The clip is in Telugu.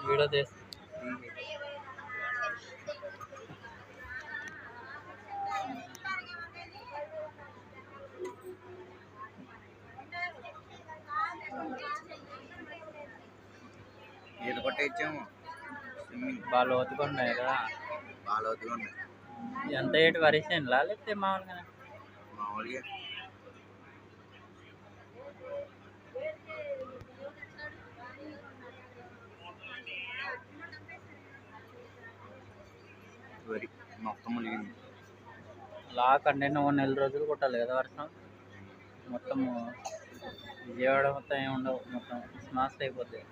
వీడియో తీసి ఈత కొట్టేచ్చాము. బాగా లోతుగా ఉన్నాయి కదా. బాగా లోతుగా ఉన్నాయి. ఎంత ఏటి వరిసేనులా లేకపోతే మామూలుగా మామూలుగా వరి మొత్తం మునిగింది. అలా కంటిన్యూ 1 నెల రోజులు కొట్టాలి కదా వర్షం. మొత్తం విజయవాడ మొత్తం ఏమి ఉండవు, మొత్తం స్మాష్ అయిపోతాయి.